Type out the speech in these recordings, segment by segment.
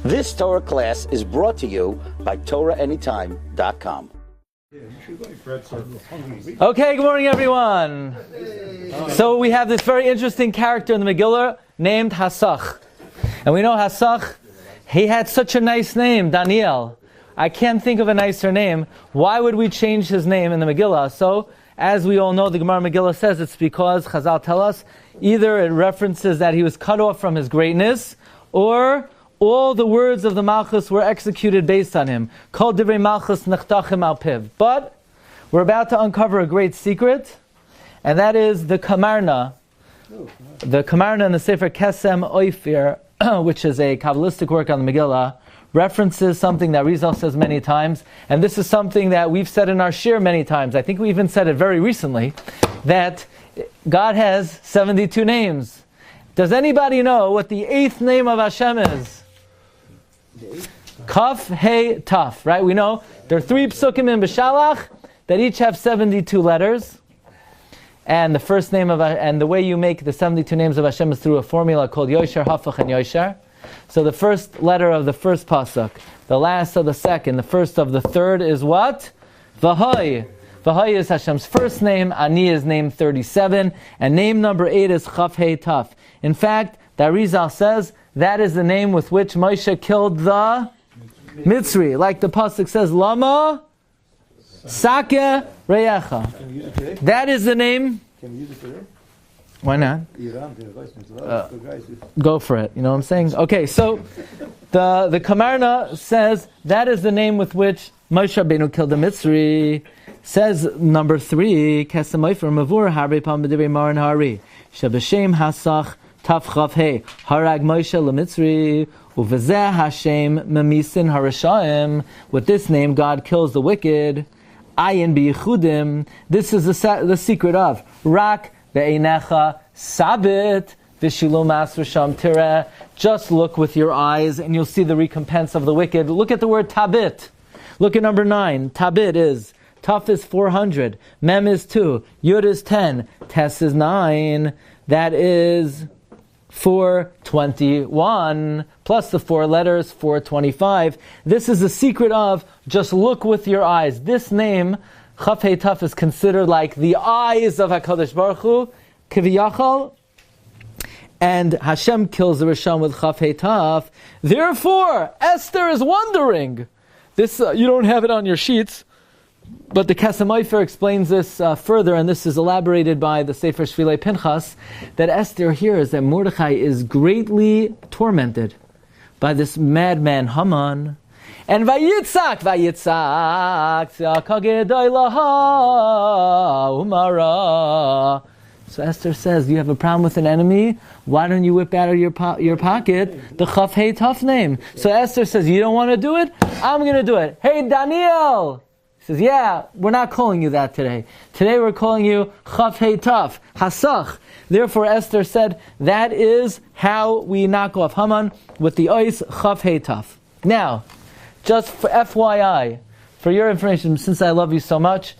This Torah class is brought to you by TorahAnytime.com. Okay, good morning, everyone. So we have this very interesting character in the Megillah named Hasach. And we know Hasach, he had such a nice name, Daniel. I can't think of a nicer name. Why would we change his name in the Megillah? So, as we all know, the Gemara Megillah says it's because Chazal tell us either it references that he was cut off from his greatness, or all the words of the Malchus were executed based on him. Kol divrei Malchus nechtachim al piv. But we're about to uncover a great secret, and that is the Kamarna. The Kamarna in the Sefer Kesem Oifir, which is a Kabbalistic work on the Megillah, references something that Rizal says many times, and this is something that we've said in our Shiur many times. I think we even said it very recently, that God has 72 names. Does anybody know what the 8th name of Hashem is? Kaf, He, Taf, right? We know there are 3 psukim in B'Shalach that each have 72 letters, and the first name of and the way you make the 72 names of Hashem is through a formula called Yosher, Hafach, and Yosher. So the first letter of the first pasuk, the last of the second, the first of the third is what? V'hoi. V'hoi is Hashem's first name. Ani is name 37, and name number 8 is Chaf, He, Taf. In fact, the Arizal says that is the name with which Moshe killed the Mitzri. Like the pasuk says, Lama Sake Reyecha. That is the name. Can we use it today? Why not? Go for it. You know what I'm saying? Okay, so the Kamarna says that is the name with which Moshe Rabbeinu killed the Mitzri. Says number 3, Kesamoifer Mavur Harbe Pam B'Divrei Maran Hari Shebeshem Hasach Taf Chav He Harag Moshe LeMitzri Uvezeh Hashem Memisin Harashaim. With this name, God kills the wicked. Ayin B'Yichudim. This is the secret of Rak Ve'einecha Sabit V'Shilum Asr Sham Tireh. Just look with your eyes, and you'll see the recompense of the wicked. Look at the word Tabit. Look at number 9. Tabit is Taf is 400, Mem is 2, Yud is 10, Tes is 9. That is 421, plus the 4 letters, 425. This is the secret of just look with your eyes. This name, Chaf Hei Taf, is considered like the eyes of HaKadosh Baruch Hu, Kiviyachal, and Hashem kills the Rishon with Chaf Hei Taf. Therefore, Esther is wondering. This you don't have it on your sheets, but the Kesem Ofer explains this further, and this is elaborated by the Sefer Shvilei Pinchas, that Esther hears that Mordechai is greatly tormented by this madman Haman. And Vayitzak, Tzakagedai laha umara. So Esther says, you have a problem with an enemy? Why don't you whip out of your pocket the Chaf Hei Taf name? So Esther says, you don't want to do it? I'm going to do it. Hey, Daniel! He says, yeah, we're not calling you that today. Today we're calling you Chaf Hei Taf, Hasach. Therefore Esther said, that is how we knock off Haman, with the ois Chaf Hei Taf. Now, just for FYI, for your information, since I love you so much,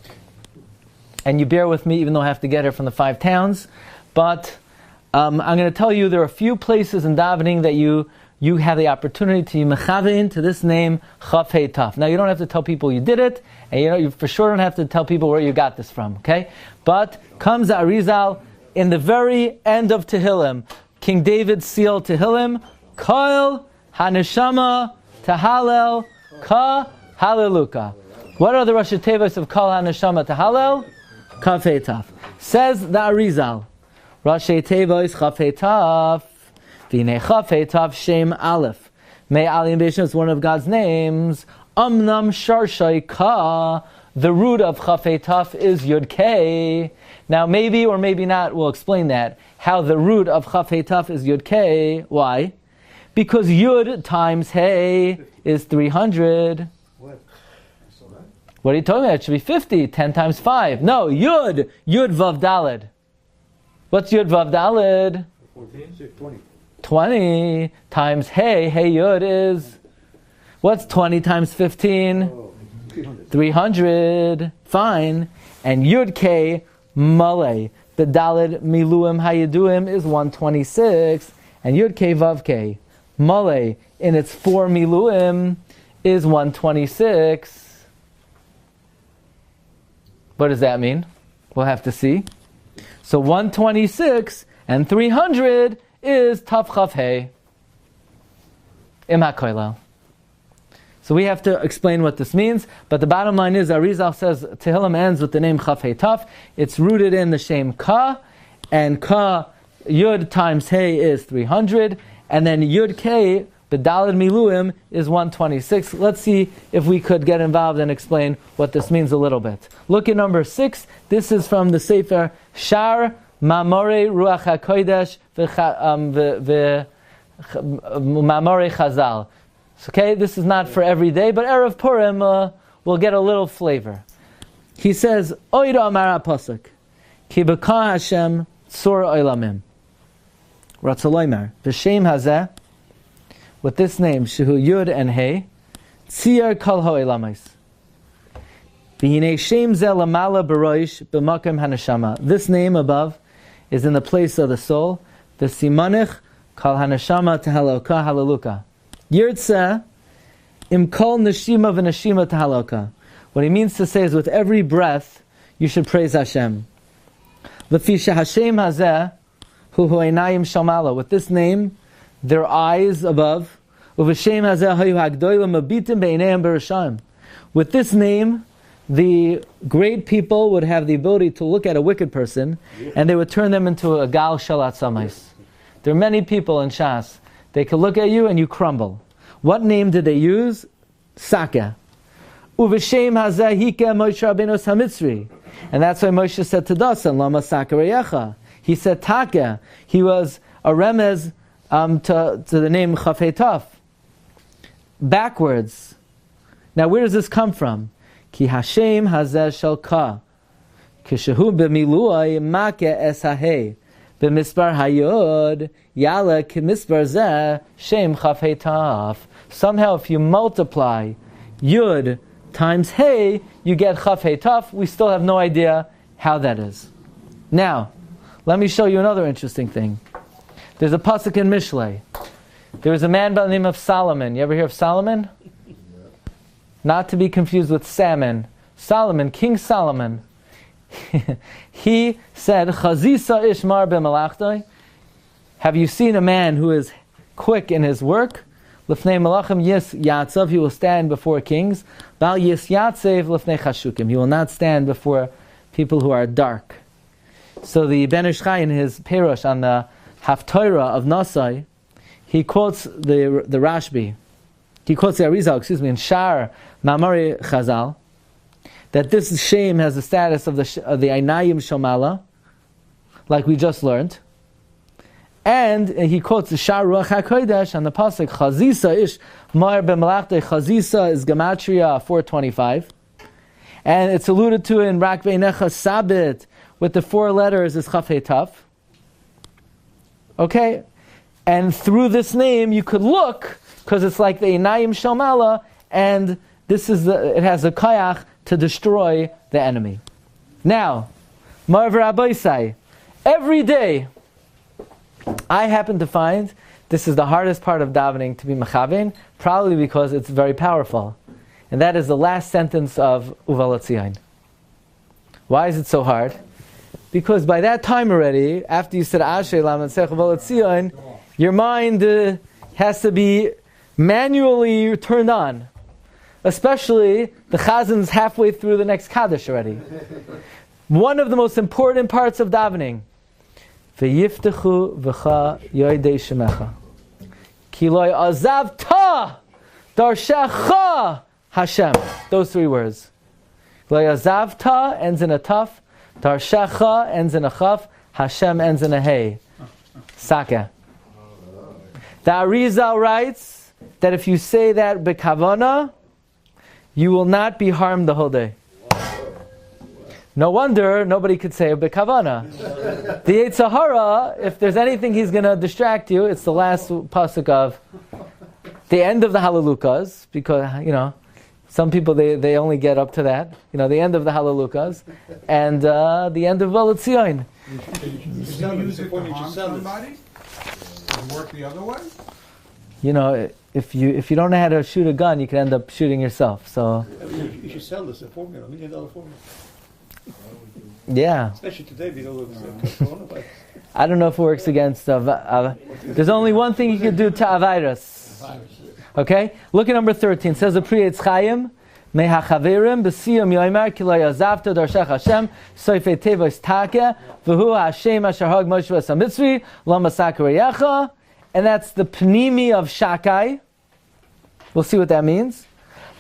and you bear with me even though I have to get here from the 5 towns, but I'm going to tell you there are a few places in davening that you have the opportunity to mechavein to this name, Chaf Hei Taf. Now you don't have to tell people you did it, and you for sure don't have to tell people where you got this from, okay? But comes Arizal in the very end of Tehillim, King David sealed Tehillim, Koil HaNeshama Tahalel Ka Haleluka. What are the Rosh Tevos of Kol HaNeshama Tahalel? Chaf Hei Taf. Says the Arizal, Rosh Tevos Chaf Hei Taf. V'nei Chaf Hei Taf Shem Aleph. May Alim Beishim is one of God's names. Amnam Sharshai Ka. The root of Chaf Hei Taf is Yud Kei. Now maybe or maybe not, we'll explain that. How the root of Chaf Hei Taf is Yud Kei. Why? Because Yud times Hey is 300. What are you talking about? It should be 50. 10 times 5. No, Yud. Yud Vav Daled. What's Yud Vav Daled? 20. 20 times Hey. Hey Yud is... What's 20 times 15? 300. Fine. And Yud K Malay. The Daled Miluim Hayaduim is 126. And Yud K Vav K Male in its 4 miluim is 126. What does that mean? We'll have to see. So 126 and 300 is Tav Chav Hey. Im HaKoilel. So we have to explain what this means, but the bottom line is, Arizal says Tehillim ends with the name Chav Hey Tav. It's rooted in the Shem Ka, and Ka, Yud times Hey is 300, and then Yud K, the Daled Miluim, is 126. Let's see if we could get involved and explain what this means a little bit. Look at number 6. This is from the Sefer Shar Mamore Ruach HaKodesh Mamore Chazal. Okay, this is not for every day, but Erev Purim will get a little flavor. He says, Oida Amara Pasuk, Ki B'ka Hashem Tzor Oilamim. Ratzaloimer, V'shem Hazeh, with this name, Shehu Yud and Hey, Tzir Kol Ha'olamais. V'hinei Shem Zeh Lamala B'roish B'makom Hanashama. This name above is in the place of the soul. V'simanich Kol Hanashama Tehaloka Halaluka. Yirtzeh Im Kol Neshima V'neshima Tehaloka. What he means to say is, with every breath, you should praise Hashem. L'fi Shehashem Hazeh Hu Einayim Shamala. With this name, their eyes above. Uv'shem Hazeh Hayu Hagdolim Mabitim B'einayim B'Rishayim. With this name, the great people would have the ability to look at a wicked person, and they would turn them into a gal shalat samais. There are many people in Shas. They could look at you and you crumble. What name did they use? Saka. Uv'shem Hazeh Hike Moshe Rabbeinu Hamitzri. And that's why Moshe said to Dasan, Lama Saka Reyecha. He said Taka. He was a remez to the name Chafei Taf. Backwards. Now where does this come from? Ki Hashem Hazeh Shel Ka. Kishehu b'miluay make es ha'hei. B'mispar hayod yala k'mispar zeh Shem Chafei Taf. Somehow if you multiply Yud times Hey, you get Chafei Taf. We still have no idea how that is. Now, let me show you another interesting thing. There's a pasuk in Mishlei. There was a man by the name of Solomon. You ever hear of Solomon? Yeah. Not to be confused with Salmon. Solomon, King Solomon. He said, Chazisa ishmar b'malachtoi. Have you seen a man who is quick in his work? L'fnei malachim yis yatzav. He will stand before kings. Bal yis yatzev l'fnei chashukim. He will not stand before people who are dark. So the Ben Ish Chai in his Perush on the Haftorah of Nasai, he quotes the Rashbi. He quotes the Arizal, in Shar Mamari Chazal, that this shame has the status of the Einayim Shomala, like we just learned. And he quotes the Shar Ruach HaKodesh on the pasuk Chazisa ish mar b'malachtei. Chazisa is Gematria 425, and it's alluded to in Rak Veinecha Sabit with the 4 letters is Chafei Taf. Okay, and through this name you could look, because it's like the Einayim Shomala, and it has a kayach to destroy the enemy. Now, Marv Rabbeisai, every day I happen to find this is the hardest part of davening to be mechavein, probably because it's very powerful, and that is the last sentence of Uvalat Zion. Why is it so hard? Because by that time already, after you said Asher Lam and Sech Uvalat Zion, your mind has to be manually turned on. Especially the Chazin's halfway through the next Kaddish already. One of the most important parts of davening. V'yiftechu v'cha yoidei shemecha. Ki lo azav ta darshecha Hashem. Those 3 words. Lo azav ta ends in a taf. Darshecha ends in a chaf. Hashem ends in a hey. Saka. The Arizal writes that if you say that b'kavana, you will not be harmed the whole day. No wonder nobody could say b'kavana. The Yetzer Hara, if there's anything he's going to distract you, it's the last pasuk of the end of the Halalukas, because, some people, they only get up to that. The end of the Halalukas, and the end of Uvalat Zion. Is he use it to harm somebody? Does it work the other way? if you don't know how to shoot a gun, you can end up shooting yourself. So you should sell this, a formula, $1 million formula. Yeah. Especially today, with coronavirus. I don't know if it works against. There's only one thing you can do to virus. Okay? Look at number 13. It says, "The Pri Eitz Chaim mehachaverim b'siyum yomer ki lo yazavta darshach Hashem soifei tevos take v'hu Hashem asher hag Moshe v'Samitzri lo masak reyecha." And that's the pnimi of Shakai. We'll see what that means.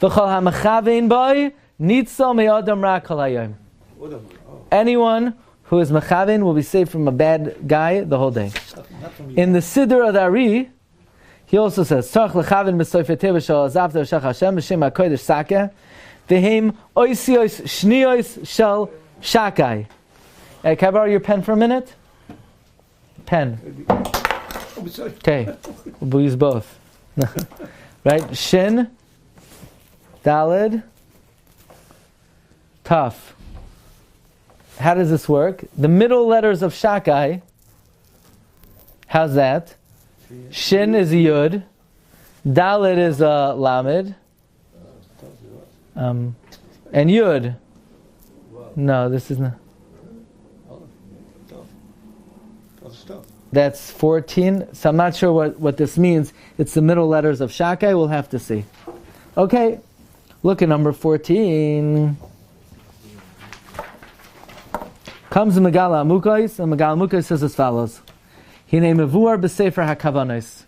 V'chol ha'mechavein boi nitzol me'adam ra kol hayom. Anyone who is mechavein will be saved from a bad guy the whole day. In the Siddur of the Ari, he also says, "Tzarich lechavein b'soifei tevos shel azavta darshach Hashem b'shem ha'kodesh sakeh v'heim oisios shniyos shel Shakai." Can I borrow your pen for a minute? Pen. Okay, we'll use both. Right? Shin, Daled, Taf. How does this work? The middle letters of Shakai, how's that? Shin is a Yud, Daled is a Lamed, and Yud. No, this is not. That's 14. So I'm not sure what this means. It's the middle letters of Shakai. We'll have to see. Okay. Look at number 14. Comes Megala Amukais, and Megala Amukais says as follows. Hine mevuar b'sefer hakavanos.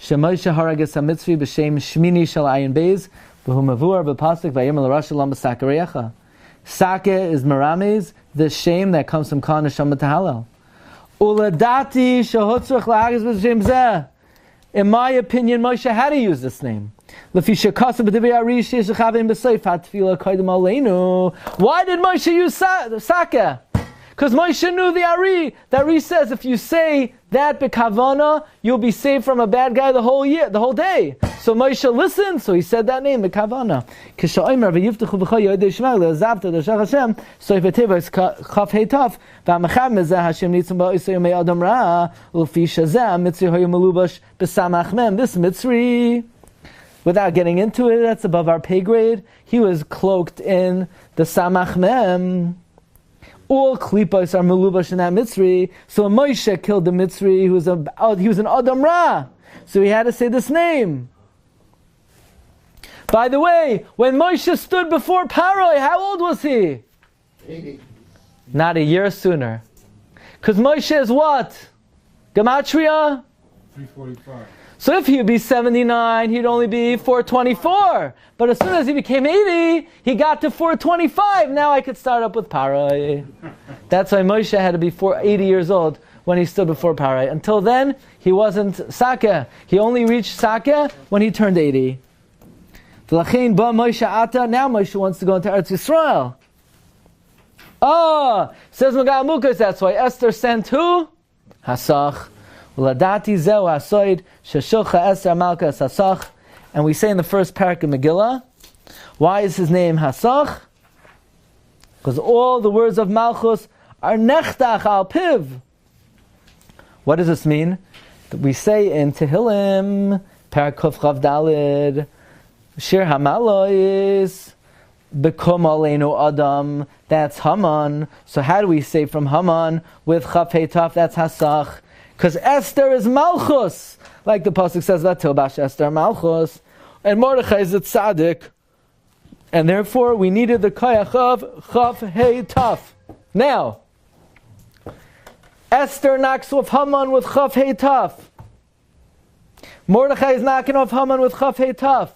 Shemoshe haragas hamitzvi b'shem shmini shel ayin beis, v'hu mevuar b'pasuk v'yim l'rash lam b'sakareyecha. Sake is merames, the shame that comes from Khan Neshama Tahalel. Uladati shehotzrach la'agas b'shem zeh. In my opinion, Moshe had to use this name. Why did Moshe use Sake? Because Moshe knew the Ari. The Ari says if you say that B'kavana, you'll be saved from a bad guy the whole year, the whole day. So Moshe listened, so he said that name, B'kavana. This Mitzri, without getting into it, that's above our pay grade. He was cloaked in the Samach Mem. All klipas are melubash in that Mitzri. So Moshe killed the Mitzri. He was an Adam Ra. So he had to say this name. By the way, when Moshe stood before Paroi, how old was he? 80. Not a year sooner. Because Moshe is what? Gematria? 345. So if he would be 79, he'd only be 424. But as soon as he became 80, he got to 425. Now I could start up with Parai. That's why Moshe had to be 80 years old when he stood before Parai. Until then, he wasn't Sake. He only reached Sake when he turned 80. Now Moshe wants to go into Eretz Yisrael. Says Magal Mukas, that's why Esther sent who? Hasach. And we say in the first parak of Megillah, why is his name Hasach? Because all the words of Malchus are nechtach al piv. What does this mean? We say in Tehillim, parak Kuf Chav Dalid, Shir Hamalois, Bekum Aleinu Adam, that's Haman. So how do we say from Haman with Chav Hei Taf, that's Hasach? Because Esther is Malchus, like the pasuk says, "Vatilbash Esther Malchus," and Mordechai is a tzaddik, and therefore we needed the koyach of Chav Hei Taf. Now, Esther knocks off Haman with Chav Hei Taf. Mordechai is knocking off Haman with Chav Hei Taf.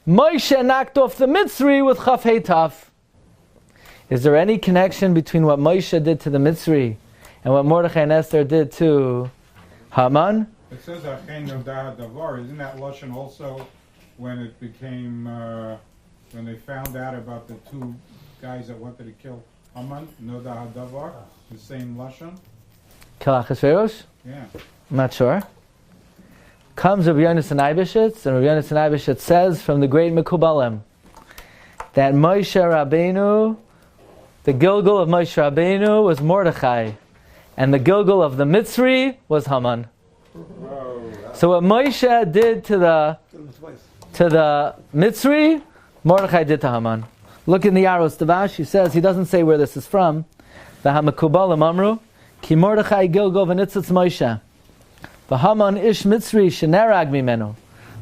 Moshe knocked off the Mitzri with Chav Hei Taf. Is there any connection between what Moshe did to the Mitzri and what Mordechai and Esther did to Haman? It says Achen Yodah Davar. Isn't that Lashon also when it became, when they found out about the two guys that wanted to kill Haman? Yodah Davar? The same Lashon? Kill Achashverosh? Yeah. I'm not sure. Comes Rabbi Yonasan Eibeshitz, and Rabbi Yonasan Eibeshitz says from the great Mekubalim that Moshe Rabbeinu, the Gilgal of Moshe Rabbeinu was Mordechai, and the Gilgal of the Mitzri was Haman. So what Moshe did to the Mitzri, Mordechai did to Haman. Look in the Yaros Tavash, he says, he doesn't say where this is from. V'hamakubalim amru, ki Mordechai gilgo v'nitzitz Moshe. V'haman ish Mitzri shenerag mimenu.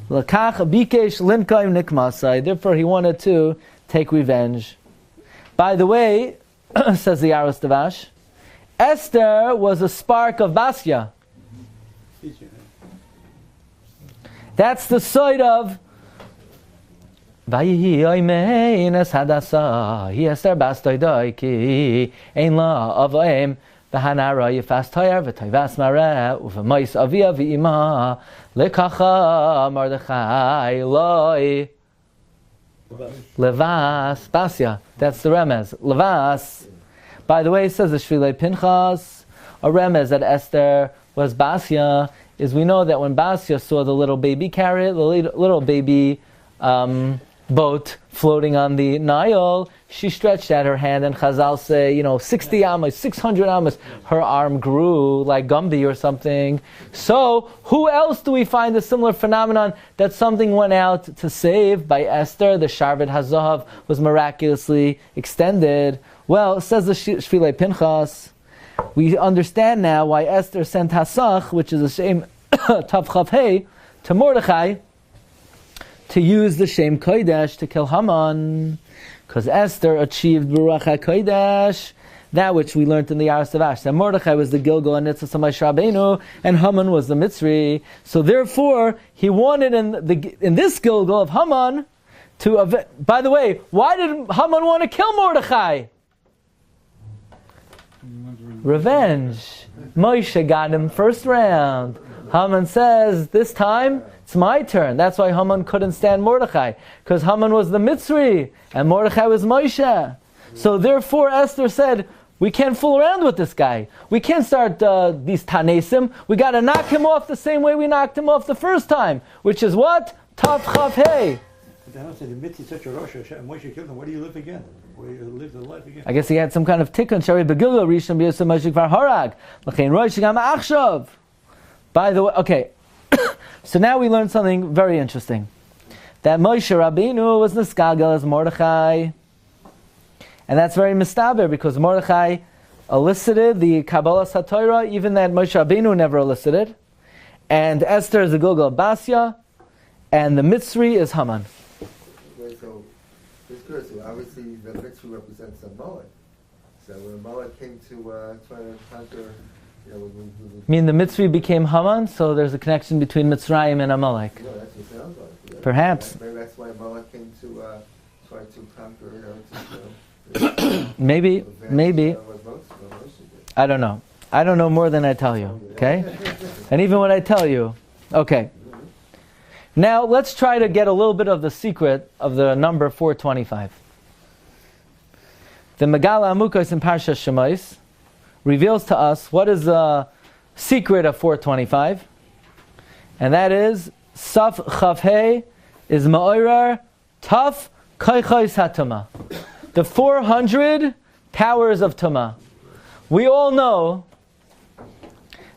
L'kach bikesh limkaim nikmasai. Therefore he wanted to take revenge. By the way, says the Yaros Tavash, Esther was a spark of Basya. That's the side of Vayihi oimein es hadasa hi Esther bastoidoi ki ein la avoim v'hanara yifas toyer v'toivas mareh uv'mois avia v'ima lekacha Mordechai loi levas Basya. That's the remez. Levas. By the way, it says the Shvilei Pinchas, a remez that Esther was Basya, is we know that when Basya saw the little baby carrot, the little baby boat floating on the Nile, she stretched out her hand, and Chazal say, 60 amas, 600 amas, her arm grew like Gumby or something. So, who else do we find a similar phenomenon that something went out to save? By Esther, the Sharvet HaZahav was miraculously extended. Well, says the Shvilei Pinchas, we understand now why Esther sent Hasach, which is a Shem Tav Chav Hei, to Mordechai, to use the Shem Kodesh to kill Haman, because Esther achieved Baruch HaKodesh, that which we learned in the Yaros Tavash, that Mordechai was the Gilgal and Nitzah Moshe Rabbeinu, and Haman was the Mitzri. So therefore, he wanted in this Gilgal of Haman to. By the way, why did Haman want to kill Mordechai? Revenge. Moshe got him first round. Haman says, this time, it's my turn. That's why Haman couldn't stand Mordechai, because Haman was the Mitzri, and Mordechai was Moshe. So therefore Esther said, we can't fool around with this guy. We can't start these Tanesim. We got to knock him off the same way we knocked him off the first time, which is what? Tav Chav Hei. But then I said, the Mitzri such a Rosh Hashem, Moshe killed him. Where do you live again? Where do you live the life again? I guess he had some kind of tikkun. Shari Begilgal Rishon B'Yosef Moshe Kvar Harag. L'chein Rosh Gam Achshav. By the way, okay. So now we learned something very interesting. That Moshe Rabbeinu was Niskagal as Mordechai. And that's very mistaber, because Mordechai elicited the Kabbalah HaTorah, even that Moshe Rabbeinu never elicited. And Esther is the Gilgal of Basya, and the Mitzri is Haman. Okay, so it's good. So obviously the Mitzri represents Amalek. So when Amalek came to try to conquer, I mean, the Mitzri became Haman, so there's a connection between Mitzrayim and Amalek. No, that's what it sounds like. Perhaps. Maybe that's why Amalek came to try to conquer. Maybe. I don't know. I don't know more than I tell you. Okay? And even what I tell you. Okay. Now let's try to get a little bit of the secret of the number 425. The Megala Amukos in Parsha Shemais reveals to us what is the secret of 425, and that is Saf Chav Hei is Ma'orar Taf Kaichais HaTuma. The 400 powers of Tuma. We all know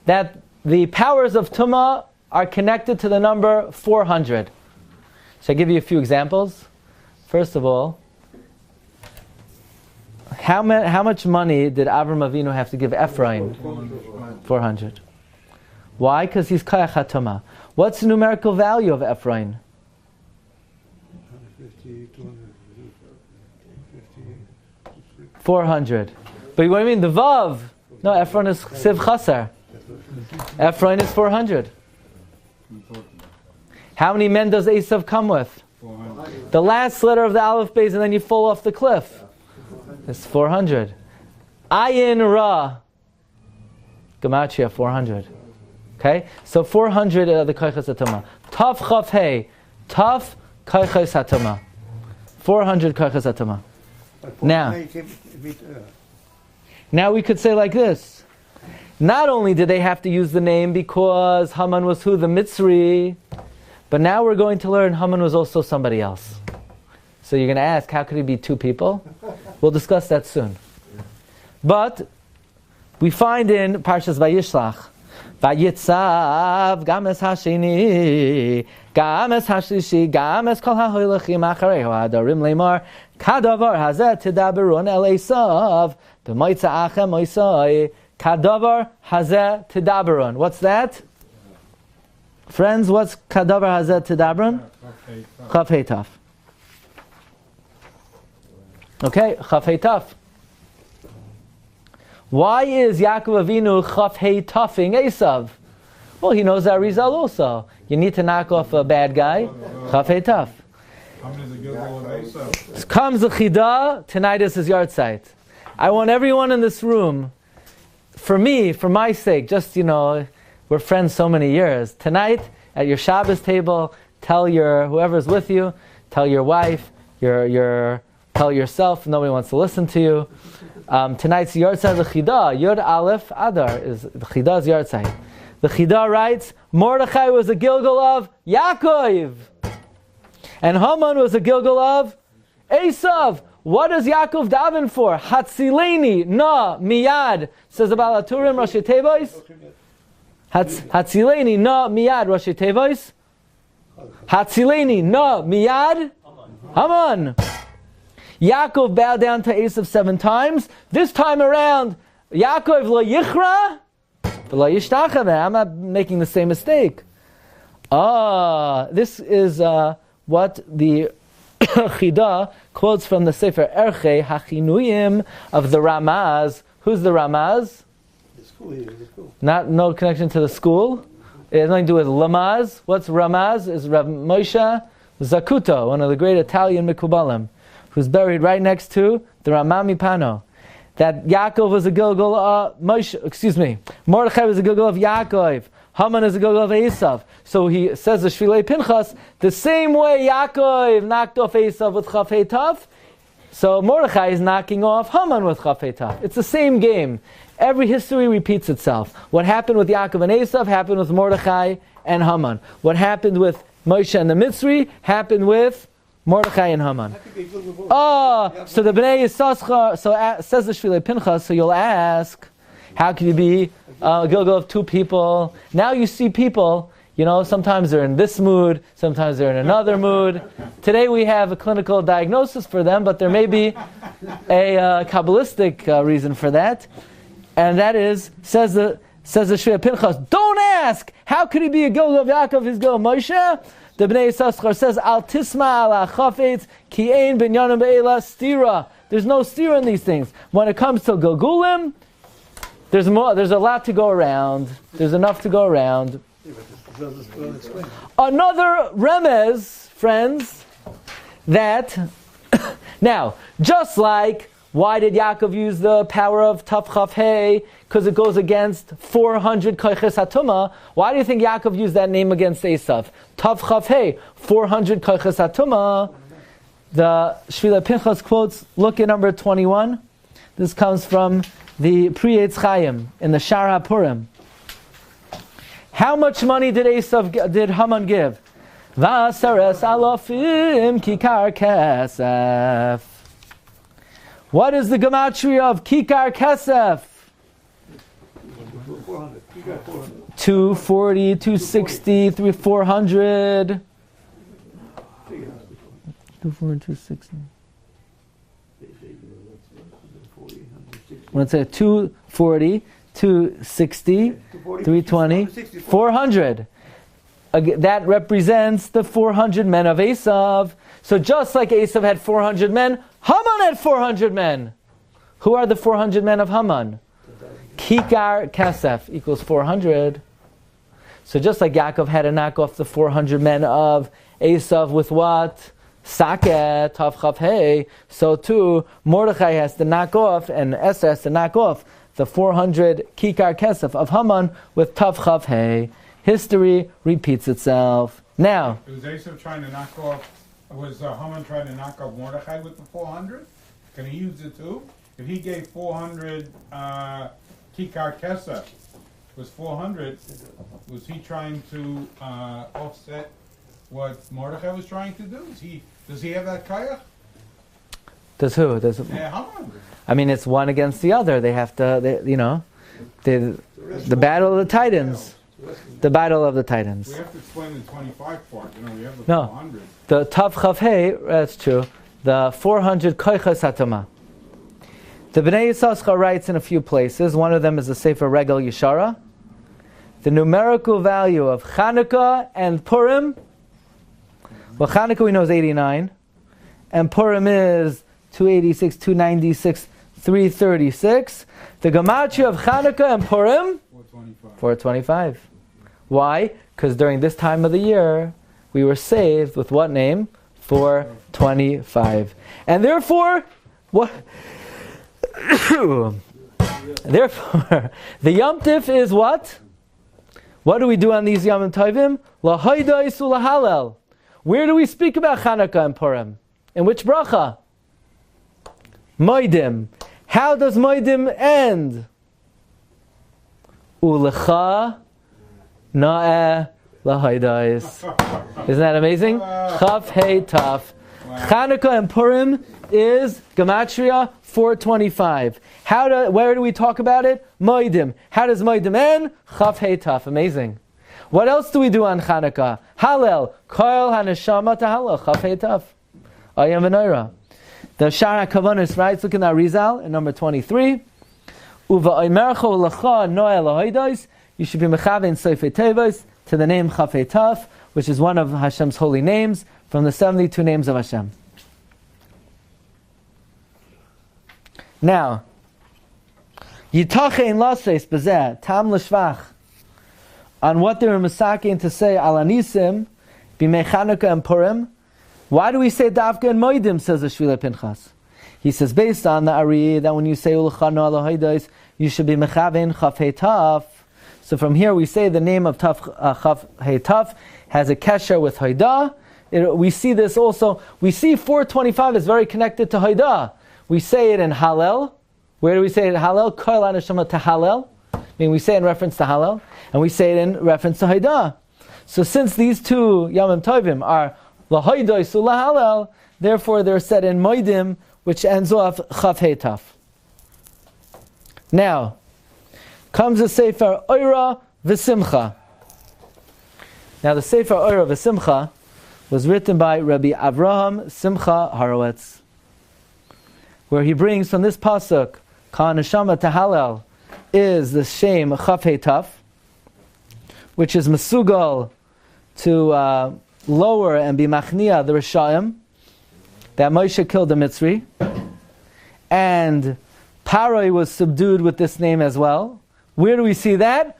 that the powers of Tuma are connected to the number 400. Shall I give you a few examples? First of all, how much money did Avram Avinu have to give Ephraim? 400. Why? Because he's Kayach HaTuma. What's the numerical value of Ephraim? 400. But what do you mean? The Vav? No, Ephraim is Siv Chasar. Ephraim is 400. How many men does Esav come with? 400. The last letter of the Aleph Beis, and then you fall off the cliff. It's 400. Ayin Ra. Gematria 400. Okay? So 400 are the Kaichas HaTuma. Taf Chav Hei. Taf Kaichas HaTuma. 400 Kaichas HaTuma. Now we could say like this. Not only did they have to use the name because Haman was who? The Mitzri. But now we're going to learn Haman was also somebody else. So you're going to ask, how could he be two people? We'll discuss that soon. But we find in Parshas Vayishlach Vayitzav games hasheni, games hashlishi, games kol hahoilachim acharehu hadarim leimar, kadavar hazeh tidaberun el Esav, b'moitza achem oisai, kadavar hazeh tidaberun. What's that? Friends, what's kadavar hazeh tidaberun? Chaf Hei Taf. Okay, Chaf Hei Taf. Why is Yaakov Avinu Chaf Hei Tafing Esav? Well, he knows that result also. You need to knock off a bad guy. Chaf Hei Taf. Comes the Chidah. Tonight is his yard site. I want everyone in this room, for me, for my sake, just, we're friends so many years. Tonight, at your Shabbos table, tell whoever's with you, tell your wife, tell yourself, nobody wants to listen to you. Tonight's yard site of the Chidah, Yud Aleph Adar, is the Chidah's yard site. The Chidah writes, Mordechai was a Gilgal of Yaakov, and Haman was a Gilgal of Esav. What does Yaakov daven for? Hatzileni na miyad, says about Purim Rashi Tevois. Hatzileni na miyad Rashi Tevois. Hatzileni na miyad Haman. Yaakov bowed down to Esav 7 times. This time around, Yaakov lo yichra v'lo yishtachave. I'm not making the same mistake. This is what the Chidah quotes from the Sefer Erchei Hachinuyim of the Ramaz. Who's the Ramaz? The school. No connection to the school. It has nothing to do with Lamaz. What's Ramaz? Is Rav Moshe Zakuto, one of the great Italian Mikubalim, who's buried right next to the Ramami Pano. That Yaakov was a Gilgal Mordechai was a Gilgal of Yaakov. Haman is a Gilgal of Esav. So he says the Shvilei Pinchas, the same way Yaakov knocked off Esav with Chaf Hei Taf, so Mordechai is knocking off Haman with Chaf Hei Taf. It's the same game. Every history repeats itself. What happened with Yaakov and Esav happened with Mordechai and Haman. What happened with Moshe and the Mitzri happened with Mordechai and Haman. So the Bnei Yissaschar, says the Shvilei Pinchas, so you'll ask, how can you be a Gilgal of 2 people? Now you see people, sometimes they're in this mood, sometimes they're in another mood. Today we have a clinical diagnosis for them, but there may be a Kabbalistic reason for that. And that is, says the Shvilei Pinchas, don't ask, how could he be a Gilgal of Yaakov, his Gilgal of Moshe? The Bnei Yissaschar says, Al tisma ala chafetz ki ein binyanim be'ela stira. There's no stira in these things. When it comes to Gilgulim, there's a lot to go around. There's enough to go around. Another remez, friends, that now, just like why did Yaakov use the power of Tav Chaf Hei? Because it goes against 400 koiches hatuma. Why do you think Yaakov used that name against Esav? Tav Chaf Hei, 400 koiches hatuma. The Shvilei Pinchas quotes, look at number 21. This comes from the Pri Eitz Chaim in the Shar HaPurim. How much money did Haman give? V'asares alofim kikar kesef. What is the gematria of kikar kesef? 240, 260, 400. 240, 260. Let's say 240, 260, 320, 400. That represents the 400 men of Esav. So just like Esav had 400 men, Haman had 400 men. Who are the 400 men of Haman? Kikar Kesef equals 400. So just like Yaakov had to knock off the 400 men of Esav with what? Saket, Tav Chaf Hei. So too, Mordechai has to knock off, and Esther has to knock off the 400 Kikar Kesef of Haman with Tav Chaf Hei. History repeats itself. Now, was Esav trying to knock off? Was Haman trying to knock off Mordechai with the 400? Can he use it too? If he gave 400 Kikar Kesef, was 400? Was he trying to offset what Mordechai was trying to do? Does he have that kayach? Does who? Haman. I mean, it's one against the other. They have to, The Battle of the Titans. The Battle of the Titans. We have to explain the 25 part. We have the No. 400. The Tav Chav Hey, that's true. The 400 Koichas Hatama. The Bnei Yissaschar writes in a few places. One of them is the Sefer Regel Yeshara. The numerical value of Chanukah and Purim. Well, Chanukah we know is 89. And Purim is 286, 296, 336. The Gematria of Chanukah and Purim? 425. Why? Because during this time of the year, we were saved with what name? 425. And therefore, what? Therefore, the Yom Tif is what? What do we do on these Yom Tovim? Lahaydais ulahalel. Where do we speak about Chanukah and Purim? In which bracha? Moedim. How does Moedim end? Ulecha na'eh lahaydais. Isn't that amazing? Chaf Hey Taf. Chanukah and Purim is Gematria 425. Where do we talk about it? Moedim. How does Moedim end? Chaf Hey Taf. Amazing. What else do we do on Chanukah? Hallel. Kol haneshama tahallel. Chaf Hey Taf. Ayam v'noira. The Shara Kavanis writes, look in the Arizal in number 23. Uva oimercho lecha noah lahaydais. You should be mechavein seifei tevos to the name Chaf Hey Taf, which is one of Hashem's holy names from the 72 names of Hashem. Now, Yitachein laseis bezeh tam l'shvach, on what they were masaking to say al anisim b'mei Chanukah and Purim. Why do we say Davka and Moedim, says the Shvila Pinchas? He says, based on the Ari, that when you say Ulecha noah lahaydais, you should be mechavein Chaf Hey Taf. So from here we say the name of Chaf Hey Taf has a kesher with Haidah. We see this also. We see 425 is very connected to Haidah. We say it in Hallel. Where do we say it in Hallel? Kol haneshama to Hallel. I mean, we say it in reference to Hallel, and we say it in reference to Haidah. So since these two Yom Tovim are Lahaydais ulahallel, therefore they're said in Moedim, which ends off Chaf Hey Taf. Now, comes the Sefer Oira V'Simcha. Now the Sefer Oira V'Simcha was written by Rabbi Avraham Simcha Horowitz, where he brings from this pasuk, Ka neshama tahallel, is the shame Chaf Hey Taf, which is Mesugal to lower and be machnia the Rishayim, that Moshe killed the Mitzri, and Paroi was subdued with this name as well. Where do we see that?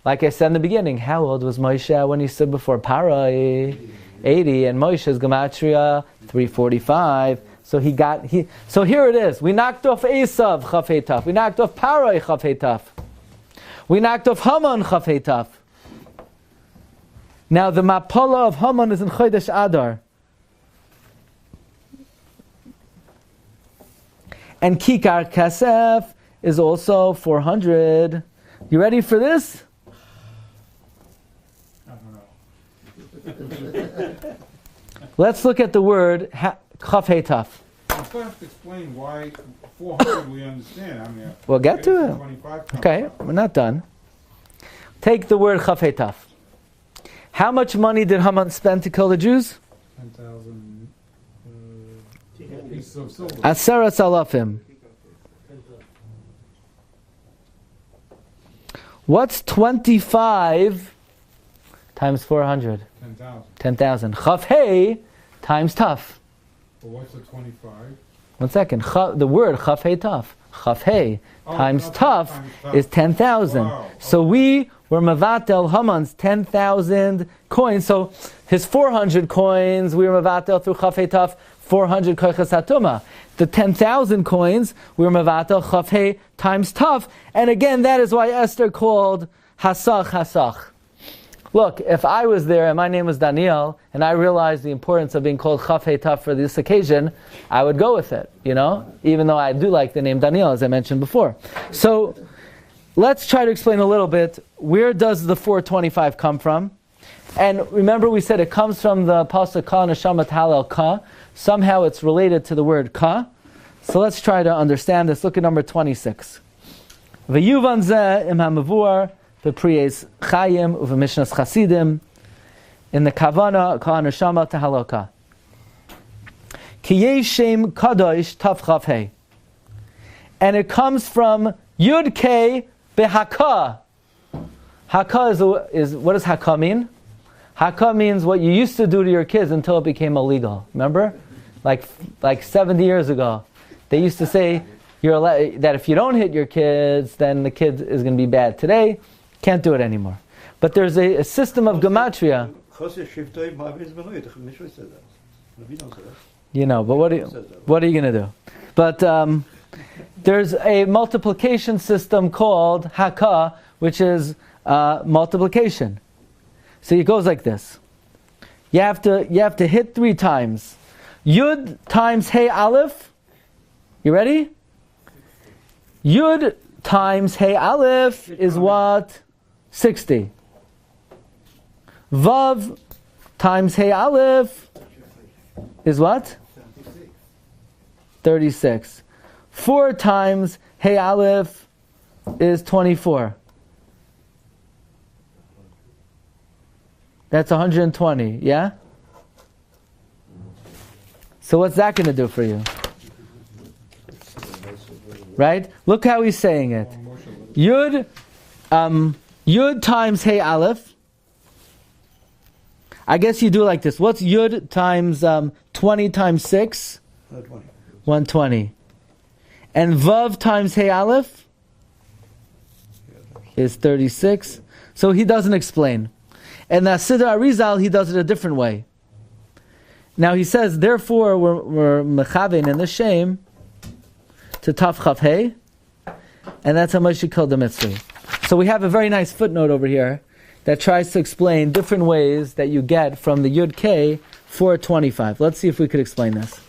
Like I said in the beginning, how old was Moshe when he stood before Paroi? 80, and Moshe's Gematria 345. So so here it is. We knocked off Esav Chaf Hey Taf. We knocked off Paroi Chaf Hey Taf. We knocked off Haman Chaf Hey Taf. Now the Mapala of Haman is in Chodesh Adar. And Kikar Kasef is also 400. You ready for this? I don't know. Let's look at the word Chaf Hey Taf. You still have to explain why 400 we understand. I mean, We'll get to it. 25 Okay, we're not done. Take the word Chaf Hey Taf. How much money did Haman spend to kill the Jews? 10,000 pieces of silver. Aserat alafim. What's 25 times 400? 10,000. 10,000. Chaf Hey times Taf. But what's the 25? 1 second. The word Chaf Hey Taf. Chaf Hey times Taf is 10,000. Wow. So we were Mavatel Haman's 10,000 coins. So his 400 coins, we were Mavatel through Chaf Hey Taf, 400 Koichas Hatuma. The 10,000 coins, we were Mavatel Chaf Hey times Taf. And again, that is why Esther called Hasach Hasach. Look, if I was there and my name was Daniel, and I realized the importance of being called Chaf Hey Taf for this occasion, I would go with it, even though I do like the name Daniel, as I mentioned before. So, let's try to explain a little bit, where does the 425 come from? And remember we said it comes from the pasuk Ka Neshama Tahallel Ka. Somehow it's related to the word Ka. So let's try to understand this. Look at number 26. V'yuvan zeh im hamavur v'priyes chayim uv'mishnas chasidim in the kavana ka'an neshama tehaloka. Ki yesh shem kadosh tav chav hey. And it comes from Yud K behaka. Haka is what does haka mean? Haka means what you used to do to your kids until it became illegal. Remember? Like 70 years ago. They used to say that if you don't hit your kids, then the kid is going to be bad. Today, can't do it anymore. But there's a system of gematria. You know, but what are you going to do? But there's a multiplication system called haka, which is multiplication. So it goes like this. You have to hit 3 times. Yud times Hey Aleph. You ready? Yud times Hey Aleph is what? 60. Vav times Hey Aleph is what? 36. 4 times Hey Aleph is 24. That's 120, yeah? So what's that going to do for you? Right? Look how he's saying it. Yud times Hey Aleph. I guess you do it like this. What's Yud times 20 times 6? 120. And Vav times Hey Aleph is 36. So he doesn't explain. And the Siddur Arizal, he does it a different way. Now he says, therefore, we're mechavein in the shame to Tav Chav Hey, and that's how much you call the mitzvah. So we have a very nice footnote over here that tries to explain different ways that you get from the Yud K 425. Let's see if we could explain this.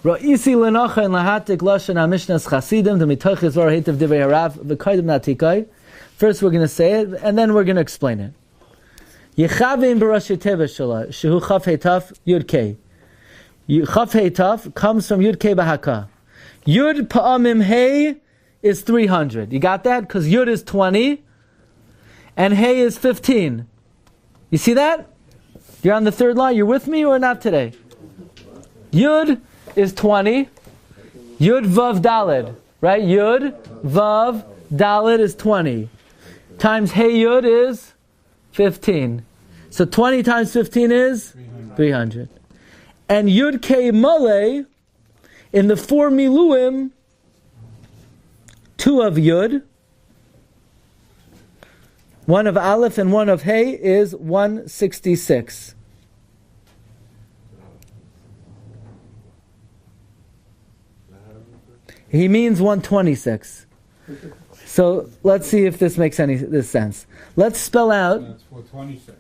Ra'isi lenacha in lahatik lashon hamishnas chasidim the mitoch yizvar heitav divrei harav v'kaidim natikai. First we're going to say it, and then we're going to explain it. Yechavim b'rashi teva shala shehu chaf heitaf Yud K. Chaf heitaf comes from Yud K bahaka. Yud pa'amim Hey is 300. You got that? Because Yud is 20, and Hey is 15. You see that? You're on the third line. You're with me or not today? Yud is 20. Yud Vav Daled. Right? Yud Vav Daled is 20. Times Hey Yud is 15. So 20 times 15 is 300. And Yud K Male, in the 4 Miluim, 2 of Yud, 1 of Aleph and 1 of Hey is 166. He means 126. So let's see if this makes this sense. Let's spell out. That's 426.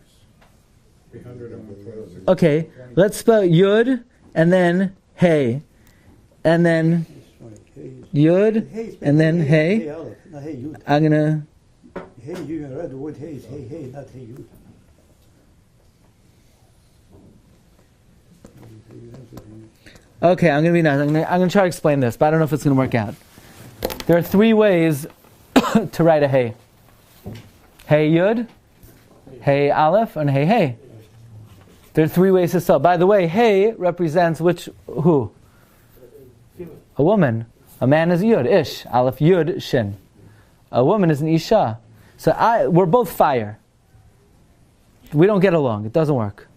326. Okay, let's spell Yud and then Hey, and then Yud and then Hey. I'm gonna. Hey, you can read the word hey, hey, not hey, you. Okay, I'm gonna be nice. I'm gonna try to explain this, but I don't know if it's gonna work out. There are 3 ways to write a Hey. Hey Yud, Hey Aleph, and Hey Hey. There are 3 ways to spell. By the way, Hey represents who? A woman. A man is Yud, Ish. Aleph Yud, Shin. A woman is an Isha. So we're both fire. We don't get along. It doesn't work.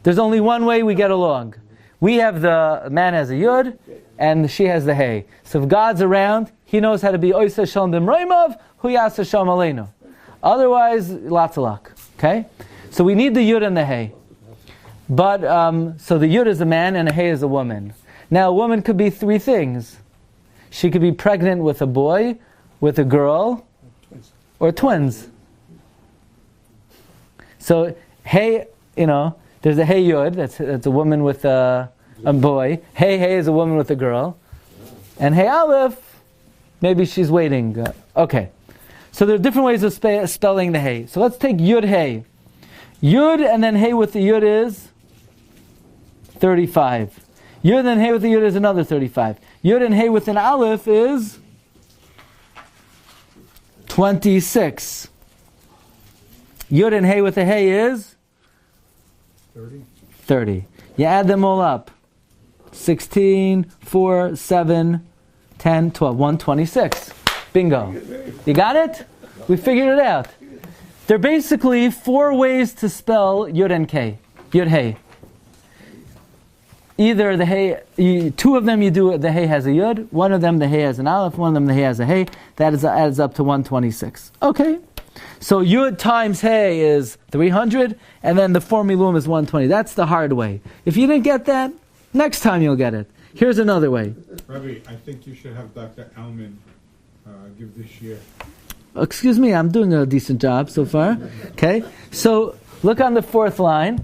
There's only one way we get along. We have the man has a Yud, and she has the Hey. So if God's around, He knows how to be Oisa Shalom B'mreimav, Hu Yasa Shalom Aleinu. Otherwise, lots of luck. Okay? So we need the Yud and the Hey. But, so the Yud is a man and a Hey is a woman. Now, a woman could be 3 things. She could be pregnant with a boy, with a girl, or twins. So, Hey, there's a Hey Yud, that's a woman with a boy. Hey is a woman with a girl. And Hey Aleph, maybe she's waiting. Okay. So there are different ways of spelling the Hey. So let's take Yud Hey. Yud and then Hey with the Yud is 35. Yud and Hey with the Yud is another 35. Yud and Hey with an Aleph is 26. Yud and Hey with a Hey is? 30. 30. You add them all up. 16, 4, 7, 10, 12, 126. Bingo. You got it? We figured it out. There are basically 4 ways to spell Yud and K. Yud Hey. Either the Hey, 2 of them you do, the Hey has a Yud, 1 of them the Hey has an Aleph, 1 of them the Hey has a Hey. That adds up to 126. Okay. So Yud times Hey is 300, and then the 4 milum is 120. That's the hard way. If you didn't get that, next time you'll get it. Here's another way. Rabbi, I think you should have Dr. Alman give this year. Excuse me, I'm doing a decent job so far. Okay, so look on the 4th line.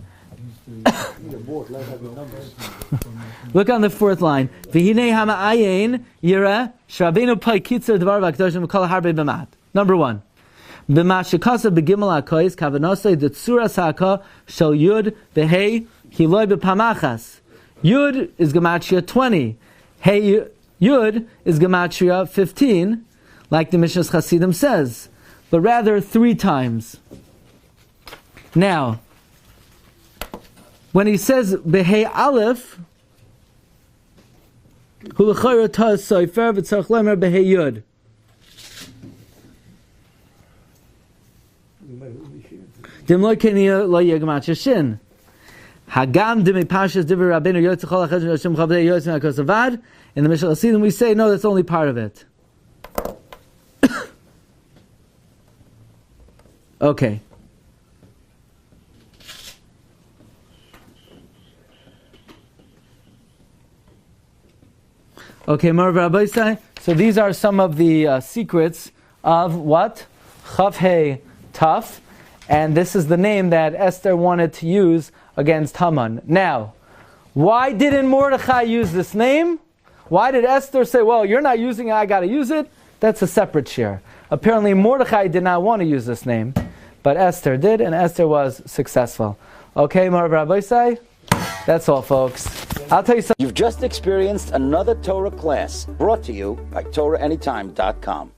Look on the 4th line. V'hinei hama'ayin yira shrabenu pai kitzer dvar v'akdoshim kol harbe b'mat. Number 1. B'mashikasa b'gimel ha'kois kavanosei d'tzuras ha'ka shel yud v'hei hiloi b'pamachas. Yud is gematria 20. Hey Yud is gematria 15, like the Mishnah's Chasidim says, but rather 3 times. Now, when he says Behei Aleph, Hu l'chayra taz soifer v'tzarech lemer Behei Yud. Dim lo kenia lo yegmatria shin. Hagam dimi pashas divrei Rabbeinu yotzechol achad Hashem chavdei yotzim hakosavad. In the Mishnah Chasidim we say no, that's only part of it. Okay. Okay, Rabbi Glatstein. So these are some of the secrets of what? Chav Hei Taf. And this is the name that Esther wanted to use against Haman. Now, why didn't Mordechai use this name? Why did Esther say, well, you're not using it, I got to use it? That's a separate share. Apparently Mordechai did not want to use this name, but Esther did, and Esther was successful. Okay, Rabbi Glatstein? That's all, folks. I'll tell you something. You've just experienced another Torah class brought to you by TorahAnytime.com.